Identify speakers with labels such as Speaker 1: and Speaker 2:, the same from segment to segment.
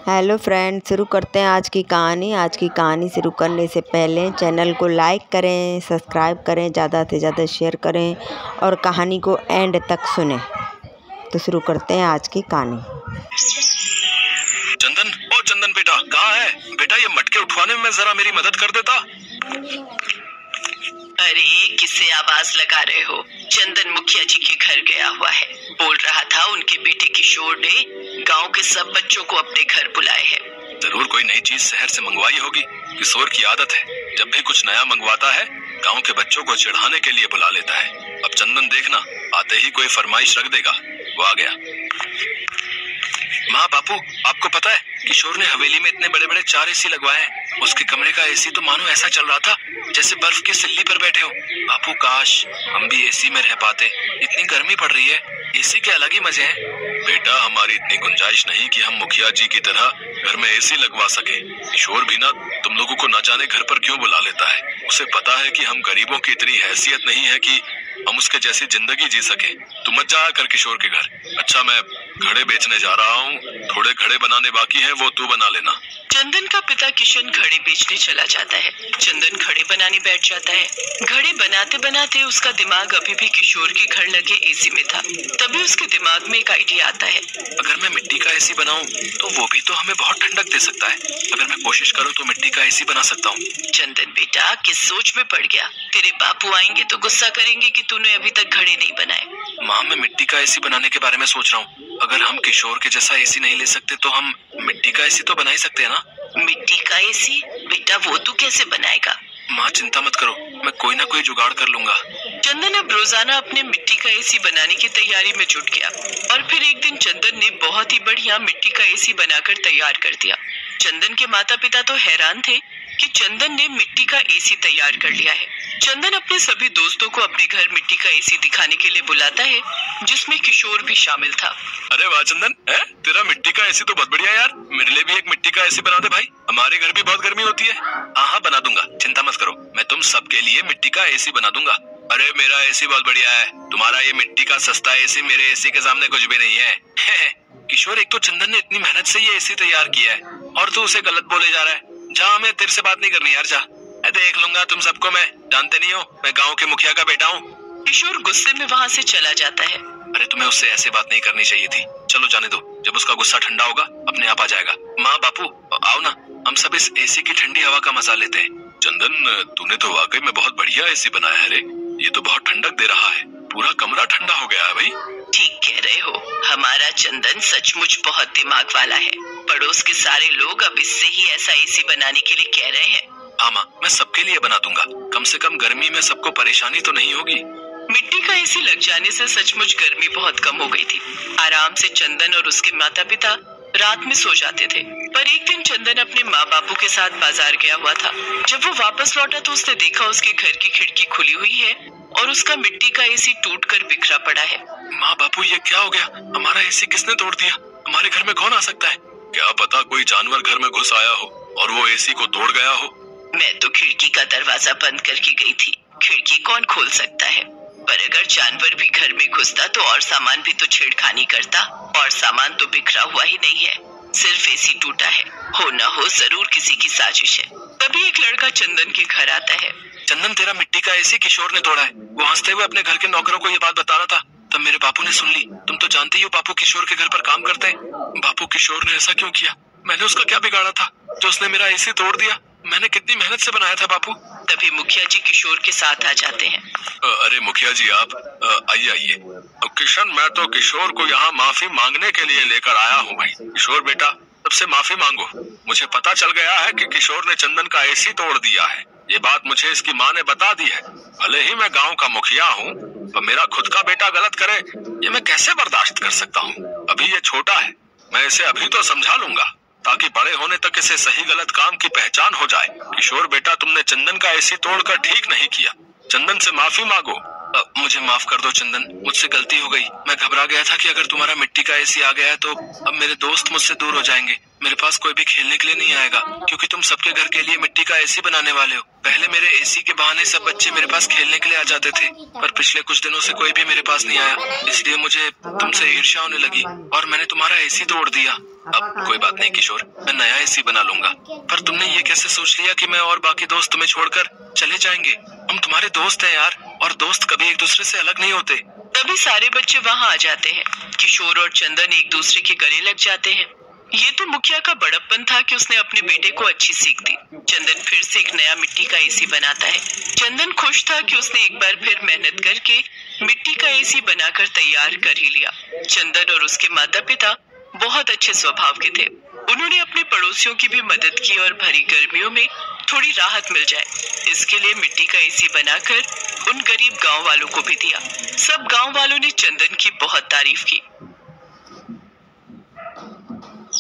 Speaker 1: Hello friend, शुरू करते हैं आज की कहानी। आज की कहानी शुरू करने से पहले चैनल को लाइक करें, सब्सक्राइब करें, ज़्यादा से ज़्यादा शेयर करें और कहानी को एंड तक सुनें। तो शुरू करते हैं आज की कहानी।
Speaker 2: चंदन, ओ चंदन बेटा, कहाँ है बेटा? ये मटके उठवाने में जरा मेरी मदद कर देता।
Speaker 3: अरे किससे आवाज लगा रहे हो? चंदन मुखिया जी के घर गया हुआ है। बोल रहा था उनके बेटे किशोर ने गांव के सब बच्चों को अपने घर बुलाए हैं।
Speaker 2: जरूर कोई नई चीज शहर से मंगवाई होगी। किशोर की आदत है, जब भी कुछ नया मंगवाता है गांव के बच्चों को चिढ़ाने के लिए बुला लेता है। अब चंदन देखना, आते ही कोई फरमाइश रख देगा। वो आ गया। माँ बापू, आपको पता है किशोर ने हवेली में इतने बड़े बड़े 4 एसी लगवाए हैं। उसके कमरे का एसी तो मानो ऐसा चल रहा था जैसे बर्फ की सिल्ली पर बैठे हो। बापू, काश हम भी एसी में रह पाते। इतनी गर्मी पड़ रही है, एसी के अलग ही मजे हैं। बेटा, हमारी इतनी गुंजाइश नहीं कि हम मुखिया जी की तरह घर में एसी लगवा सके। किशोर भी ना तुम लोगों को न जाने घर पर क्यों बुला लेता है। उसे पता है कि हम गरीबों की इतनी हैसियत नहीं है कि हम उसके जैसी जिंदगी जी सके। तू मत जाया कर किशोर के घर। अच्छा, मैं घड़े बेचने जा रहा हूँ, थोड़े घड़े बनाने बाकी हैं, वो तू बना लेना।
Speaker 3: चंदन का पिता किशन घड़े बेचने चला जाता है। चंदन घड़े बनाने बैठ जाता है। घड़े बनाते बनाते उसका दिमाग अभी भी किशोर के घर लगे एसी में था। तभी उसके दिमाग में एक आइडिया आता है।
Speaker 2: अगर मैं मिट्टी का एसी बनाऊं तो वो भी तो हमें बहुत ठंडक दे सकता है। अगर मैं कोशिश करूं तो मिट्टी का एसी बना सकता हूं।
Speaker 3: चंदन बेटा, किस सोच में पड़ गया? तेरे बापू आएंगे तो गुस्सा करेंगे कि तूने अभी तक घड़े नहीं बनाए।
Speaker 2: माँ, मैं मिट्टी का एसी बनाने के बारे में सोच रहा हूँ। अगर हम किशोर के जैसा एसी नहीं ले सकते तो हम मिट्टी का एसी तो बना ही सकते हैं ना।
Speaker 3: मिट्टी का एसी? बेटा, वो तू कैसे बनाएगा?
Speaker 2: माँ चिंता मत करो, मैं कोई ना कोई जुगाड़ कर लूंगा।
Speaker 3: चंदन अब रोजाना अपने मिट्टी का एसी बनाने की तैयारी में जुट गया और फिर एक दिन चंदन ने बहुत ही बढ़िया मिट्टी का एसी बनाकर तैयार कर दिया। चंदन के माता पिता तो हैरान थे कि चंदन ने मिट्टी का एसी तैयार कर लिया है। चंदन अपने सभी दोस्तों को अपने घर मिट्टी का एसी दिखाने के लिए बुलाता है, जिसमें किशोर भी शामिल था।
Speaker 2: अरे वाह चंदन, है तेरा मिट्टी का एसी तो बहुत बढ़िया यार। मेरे लिए भी एक मिट्टी का एसी बना दे भाई, हमारे घर भी बहुत गर्मी होती है। हाँ, बना दूंगा, चिंता मत करो। मैं तुम सबके लिए मिट्टी का एसी बना दूंगा। अरे मेरा एसी बहुत बढ़िया है, तुम्हारा ये मिट्टी का सस्ता एसी मेरे एसी के सामने कुछ भी नहीं है। किशोर, एक तो चंदन ने इतनी मेहनत से ये एसी तैयार किया है और तू उसे गलत बोले जा रहा है। जा, हमें तेरे से बात नहीं करनी यार, जा। देख लूंगा तुम सबको, मैं जानते नहीं हो, मैं गाँव के मुखिया का बेटा हूँ।
Speaker 3: किशोर गुस्से में वहाँ से चला जाता है।
Speaker 2: अरे तुम्हें उससे ऐसे बात नहीं करनी चाहिए थी। चलो जाने दो, जब उसका गुस्सा ठंडा होगा अपने आप आ जाएगा। माँ बापू आओ ना, हम सब इस एसी की ठंडी हवा का मजा लेते हैं। चंदन, तूने तो वाकई में बहुत बढ़िया एसी बनाया है रे। ये तो बहुत ठंडक दे रहा है, पूरा कमरा ठंडा हो गया है भाई।
Speaker 3: ठीक कह रहे हो, हमारा चंदन सचमुच बहुत दिमाग वाला है। पड़ोस के सारे लोग अब इससे ही ऐसा एसी बनाने के लिए कह रहे हैं।
Speaker 2: हाँ माँ, मैं सबके लिए बना दूंगा, कम से कम गर्मी में सबको परेशानी तो नहीं होगी।
Speaker 3: मिट्टी का एसी लग जाने से सचमुच गर्मी बहुत कम हो गई थी। आराम से चंदन और उसके माता पिता रात में सो जाते थे। पर एक दिन चंदन अपने माँ बापू के साथ बाजार गया हुआ था। जब वो वापस लौटा तो उसने देखा उसके घर की खिड़की खुली हुई है और उसका मिट्टी का एसी टूटकर बिखरा पड़ा है।
Speaker 2: माँ बापू, ये क्या हो गया? हमारा एसी किसने तोड़ दिया? हमारे घर में कौन आ सकता है? क्या पता कोई जानवर घर में घुस आया हो और वो एसी को तोड़ गया हो।
Speaker 3: मैं तो खिड़की का दरवाजा बंद करके गई थी। खिड़की कौन खोल सकता है? पर अगर जानवर भी घर में घुसता तो और सामान भी तो छेड़खानी करता, और सामान तो बिखरा हुआ ही नहीं है, सिर्फ एसी टूटा है। हो न हो जरूर किसी की साजिश है। तभी एक लड़का चंदन के घर आता है।
Speaker 2: चंदन, तेरा मिट्टी का एसी किशोर ने तोड़ा है। वो हंसते हुए अपने घर के नौकरों को ये बात बता रहा था। तब मेरे बापू ने सुन ली। तुम तो जानते ही हो बापू किशोर के घर पर काम करते हैं। बापू, किशोर ने ऐसा क्यों किया? मैंने उसका क्या बिगाड़ा था जो उसने मेरा एसी तोड़ दिया? मैंने कितनी मेहनत से बनाया था बापू।
Speaker 3: तभी मुखिया जी किशोर के साथ आ जाते हैं।
Speaker 2: अरे मुखिया जी, आप आइए आइए। किशन, मैं तो किशोर को यहाँ माफी मांगने के लिए लेकर आया हूँ भाई। किशोर बेटा, सबसे माफी मांगो। मुझे पता चल गया है कि किशोर ने चंदन का एसी तोड़ दिया है। ये बात मुझे इसकी माँ ने बता दी है। भले ही मैं गाँव का मुखिया हूँ, पर मेरा खुद का बेटा गलत करे ये मैं कैसे बर्दाश्त कर सकता हूँ? अभी ये छोटा है, मैं इसे अभी तो समझा लूंगा ताकि बड़े होने तक इसे सही गलत काम की पहचान हो जाए। किशोर बेटा, तुमने चंदन का एसी तोड़कर ठीक नहीं किया। चंदन से माफी मांगो। मुझे माफ कर दो चंदन, मुझसे गलती हो गई। मैं घबरा गया था कि अगर तुम्हारा मिट्टी का एसी आ गया है तो अब मेरे दोस्त मुझसे दूर हो जाएंगे। मेरे पास कोई भी खेलने के लिए नहीं आएगा क्योंकि तुम सबके घर के लिए मिट्टी का एसी बनाने वाले हो। पहले मेरे एसी के बहाने सब बच्चे मेरे पास खेलने के लिए आ जाते थे, पर पिछले कुछ दिनों से कोई भी मेरे पास नहीं आया, इसलिए मुझे तुमसे ईर्ष्या होने लगी और मैंने तुम्हारा एसी तोड़ दिया। अब कोई बात नहीं किशोर, मैं नया एसी बना लूंगा। पर तुमने ये कैसे सोच लिया कि मैं और बाकी दोस्त तुम्हें छोड़कर चले जाएंगे? हम तुम्हारे दोस्त हैं यार, और दोस्त कभी एक दूसरे से अलग नहीं होते।
Speaker 3: तभी सारे बच्चे वहाँ आ जाते हैं। किशोर और चंदन एक दूसरे के गले लग जाते हैं। ये तो मुखिया का बड़प्पन था कि उसने अपने बेटे को अच्छी सीख दी। चंदन फिर से एक नया मिट्टी का एसी बनाता है। चंदन खुश था कि उसने एक बार फिर मेहनत करके मिट्टी का एसी बनाकर तैयार कर ही लिया। चंदन और उसके माता पिता बहुत अच्छे स्वभाव के थे। उन्होंने अपने पड़ोसियों की भी मदद की और भरी गर्मियों में थोड़ी राहत मिल जाए, इसके लिए मिट्टी का एसी बनाकर उन गरीब गांव वालों को भी दिया। सब गांव वालों ने चंदन की बहुत तारीफ की।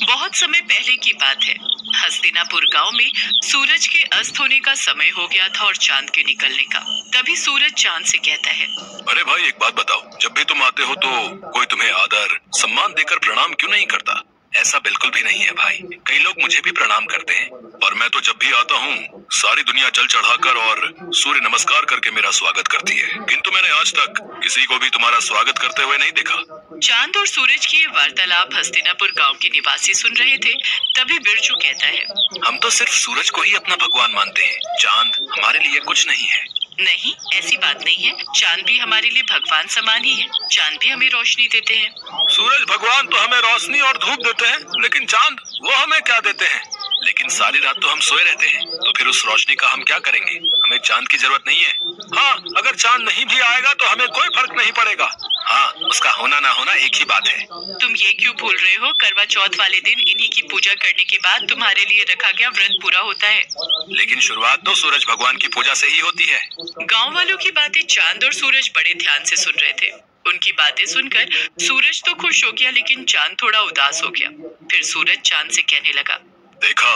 Speaker 3: बहुत समय पहले की बात है। हस्तिनापुर गांव में सूरज के अस्त होने का समय हो गया था और चांद के निकलने का। तभी सूरज चांद से कहता है,
Speaker 2: अरे भाई एक बात बताओ, जब भी तुम आते हो तो कोई तुम्हें आदर सम्मान देकर प्रणाम क्यों नहीं करता? ऐसा बिल्कुल भी नहीं है भाई, कई लोग मुझे भी प्रणाम करते हैं, और मैं तो जब भी आता हूँ सारी दुनिया जल चढ़ाकर और सूर्य नमस्कार करके मेरा स्वागत करती है, किंतु मैंने आज तक किसी को भी तुम्हारा स्वागत करते हुए नहीं देखा।
Speaker 3: चांद और सूरज की ये वार्तालाप हस्तिनापुर गांव के निवासी सुन रहे थे। तभी बिरजू कहता है,
Speaker 2: हम तो सिर्फ सूरज को ही अपना भगवान मानते हैं, चांद हमारे लिए कुछ नहीं है।
Speaker 3: नहीं, ऐसी बात नहीं है। चांद भी हमारे लिए भगवान समान ही है। चांद भी हमें रोशनी देते हैं।
Speaker 2: सूरज भगवान तो हमें रोशनी और धूप देते हैं, लेकिन चांद वो हमें क्या देते हैं? लेकिन सारी रात तो हम सोए रहते हैं, तो फिर उस रोशनी का हम क्या करेंगे? हमें चांद की जरूरत नहीं है। हाँ, अगर चांद नहीं भी आएगा तो हमें कोई फर्क नहीं पड़ेगा। हाँ, उसका होना ना होना एक ही बात है।
Speaker 3: तुम ये क्यों भूल रहे हो? करवा चौथ वाले दिन इन्हीं की पूजा करने के बाद तुम्हारे लिए रखा गया व्रत पूरा होता है।
Speaker 2: लेकिन शुरुआत तो सूरज भगवान की पूजा से ही होती है।
Speaker 3: गांव वालों की बातें चांद और सूरज बड़े ध्यान से सुन रहे थे। उनकी बातें सुनकर सूरज तो खुश हो गया, लेकिन चांद थोड़ा उदास हो गया। फिर सूरज चांद से कहने लगा,
Speaker 2: देखा,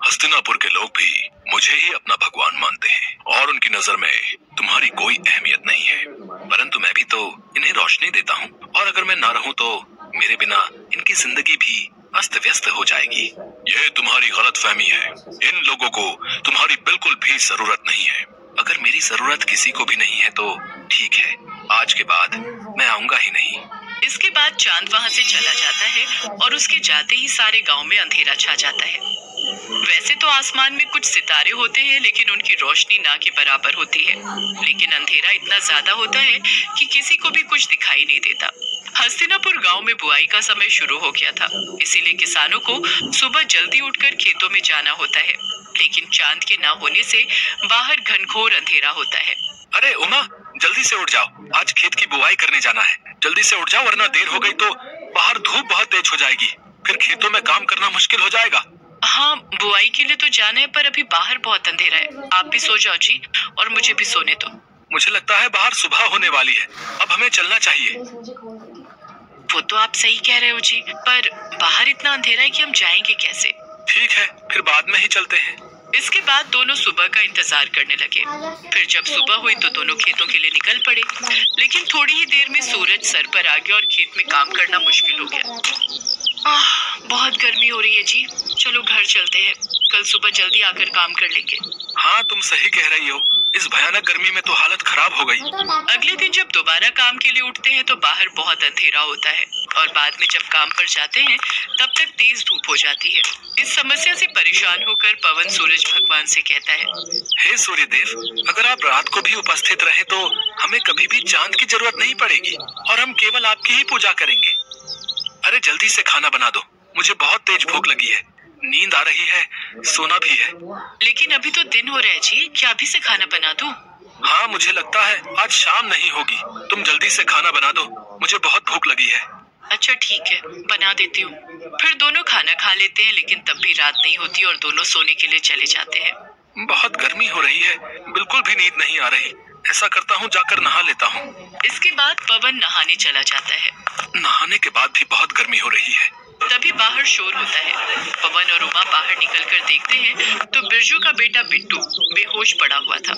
Speaker 2: हस्तिनापुर के लोग भी मुझे ही अपना भगवान मानते हैं और उनकी नजर में तुम्हारी कोई अहमियत नहीं है, परंतु मैं भी तो इन्हें रोशनी देता हूँ, और अगर मैं ना रहूँ तो मेरे बिना इनकी जिंदगी भी अस्त व्यस्त हो जाएगी। ये तुम्हारी गलतफहमी है। इन लोगों को तुम्हारी बिल्कुल भी जरूरत नहीं है। अगर मेरी जरूरत किसी को भी नहीं है तो ठीक है, आज के बाद मैं आऊंगा ही नहीं।
Speaker 3: इसके बाद चांद वहाँ से चला जाता है और उसके जाते ही सारे गांव में अंधेरा छा जाता है। वैसे तो आसमान में कुछ सितारे होते हैं, लेकिन उनकी रोशनी ना के बराबर होती है। लेकिन अंधेरा इतना ज्यादा होता है कि किसी को भी कुछ दिखाई नहीं देता। हस्तिनापुर गांव में बुआई का समय शुरू हो गया था, इसीलिए किसानों को सुबह जल्दी उठकर खेतों में जाना होता है। लेकिन चांद के ना होने से बाहर घनघोर अंधेरा होता है।
Speaker 2: अरे उमा, जल्दी से उठ जाओ, आज खेत की बुआई करने जाना है। जल्दी से उठ जाओ, वरना देर हो गई तो बाहर धूप बहुत तेज हो जाएगी, फिर खेतों में काम करना मुश्किल हो जाएगा।
Speaker 3: हाँ, बुआई के लिए तो जाना है, पर अभी बाहर बहुत अंधेरा है। आप भी सो जाओ जी, और मुझे भी सोने दो।
Speaker 2: मुझे लगता है बाहर सुबह होने वाली है, अब हमें चलना चाहिए।
Speaker 3: वो तो आप सही कह रहे हो जी, पर बाहर इतना अंधेरा है कि हम जाएंगे कैसे?
Speaker 2: ठीक है, फिर बाद में ही चलते हैं।
Speaker 3: इसके बाद दोनों सुबह का इंतजार करने लगे। फिर जब सुबह हुई तो दोनों खेतों के लिए निकल पड़े। लेकिन थोड़ी ही देर में सूरज सर पर आ गया और खेत में काम करना मुश्किल हो गया। बहुत गर्मी हो रही है जी, चलो घर चलते हैं, कल सुबह जल्दी आकर काम कर लेंगे।
Speaker 2: हाँ, तुम सही कह रही हो, इस भयानक गर्मी में तो हालत खराब हो गई।
Speaker 3: अगले दिन जब दोबारा काम के लिए उठते हैं तो बाहर बहुत अंधेरा होता है, और बाद में जब काम पर जाते हैं तब तक तेज धूप हो जाती है। इस समस्या से परेशान होकर पवन सूरज भगवान से कहता है,
Speaker 2: हे सूर्यदेव, अगर आप रात को भी उपस्थित रहे तो हमें कभी भी चांद की जरूरत नहीं पड़ेगी और हम केवल आपकी ही पूजा करेंगे। अरे जल्दी से खाना बना दो, मुझे बहुत तेज भूख लगी है, नींद आ रही है, सोना भी है।
Speaker 3: लेकिन अभी तो दिन हो रहा है जी, क्या अभी से खाना बना दूं?
Speaker 2: हाँ, मुझे लगता है आज शाम नहीं होगी, तुम जल्दी से खाना बना दो, मुझे बहुत भूख लगी है।
Speaker 3: अच्छा ठीक है, बना देती हूँ। फिर दोनों खाना खा लेते हैं, लेकिन तब भी रात नहीं होती और दोनों सोने के लिए चले जाते हैं।
Speaker 2: बहुत गर्मी हो रही है, बिल्कुल भी नींद नहीं आ रही। ऐसा करता हूँ, जाकर नहा लेता हूँ।
Speaker 3: इसके बाद पवन नहाने चला जाता है।
Speaker 2: नहाने के बाद भी बहुत गर्मी हो रही है।
Speaker 3: तभी बाहर शोर होता है। पवन और उमा बाहर निकलकर देखते हैं तो बिरजू का बेटा बिट्टू बेहोश पड़ा हुआ था।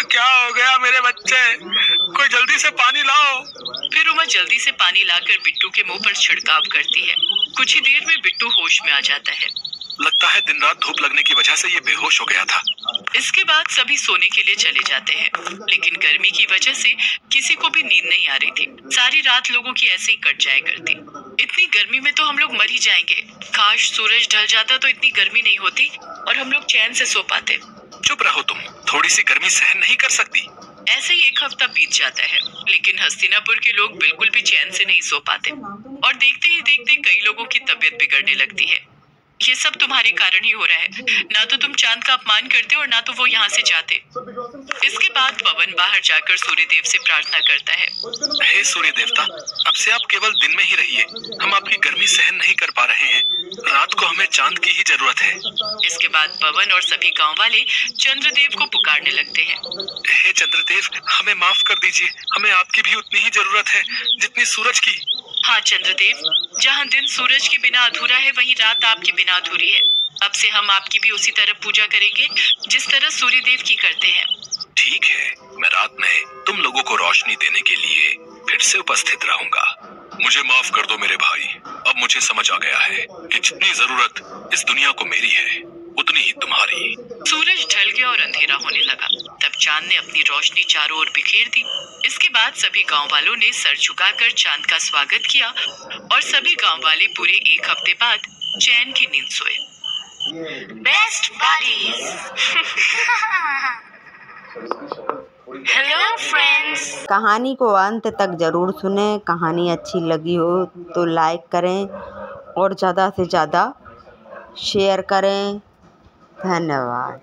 Speaker 2: क्या हो गया मेरे बच्चे? कोई जल्दी से पानी लाओ।
Speaker 3: फिर उमा जल्दी से पानी लाकर बिट्टू के मुंह पर छिड़काव करती है। कुछ ही देर में बिट्टू होश में आ जाता है।
Speaker 2: लगता है दिन रात धूप लगने की वजह से ये बेहोश हो गया था।
Speaker 3: इसके बाद सभी सोने के लिए चले जाते हैं, लेकिन गर्मी की वजह से किसी को भी नींद नहीं आ रही थी। सारी रात लोगों की ऐसे ही कट जाया करती। इतनी गर्मी में तो हम लोग मर ही जाएंगे। काश सूरज ढल जाता तो इतनी गर्मी नहीं होती और हम लोग चैन से सो पाते।
Speaker 2: चुप रहो तुम, थोड़ी सी गर्मी सहन नहीं कर सकती?
Speaker 3: ऐसे ही एक हफ्ता बीत जाता है, लेकिन हस्तिनापुर के लोग बिल्कुल भी चैन से नहीं सो पाते और देखते ही देखते कई लोगों की तबीयत बिगड़ने लगती है। ये सब तुम्हारे कारण ही हो रहा है। ना तो तुम चांद का अपमान करते और ना तो वो यहाँ से जाते। इसके बाद पवन बाहर जाकर सूर्यदेव से प्रार्थना करता है,
Speaker 2: हे सूर्य देवता, अब से आप केवल दिन में ही रहिए। हम आपकी गर्मी सहन नहीं कर पा रहे हैं। रात को हमें चांद की ही जरूरत है।
Speaker 3: इसके बाद पवन और सभी गांव वाले चंद्रदेव को पुकारने लगते हैं,
Speaker 2: हे चंद्रदेव, हमें माफ कर दीजिए। हमें आपकी भी उतनी ही जरूरत है जितनी सूरज की।
Speaker 3: हाँ चंद्रदेव, जहाँ दिन सूरज के बिना अधूरा है वहीं रात आपके बिना अधूरी है। अब से हम आपकी भी उसी तरह पूजा करेंगे जिस तरह सूर्यदेव की करते हैं।
Speaker 2: ठीक है, मैं रात में तुम लोगों को रोशनी देने के लिए फिर से उपस्थित रहूंगा। मुझे माफ कर दो मेरे भाई। अब मुझे समझ आ गया है कि जितनी जरूरत इस दुनिया को मेरी है उतनी ही तुम्हारी।
Speaker 3: सूरज ढल गया और अंधेरा होने लगा। तब चांद ने अपनी रोशनी चारों ओर बिखेर दी। इसके बाद सभी गांव वालों ने सर झुकाकर चांद का स्वागत किया और सभी गांव वाले पूरे एक हफ्ते बाद चैन की नींद सोए। Best buddies. Hello friends.
Speaker 1: कहानी को अंत तक ज़रूर सुने। कहानी अच्छी लगी हो तो लाइक करें और ज़्यादा से ज़्यादा शेयर करें। धन्यवाद।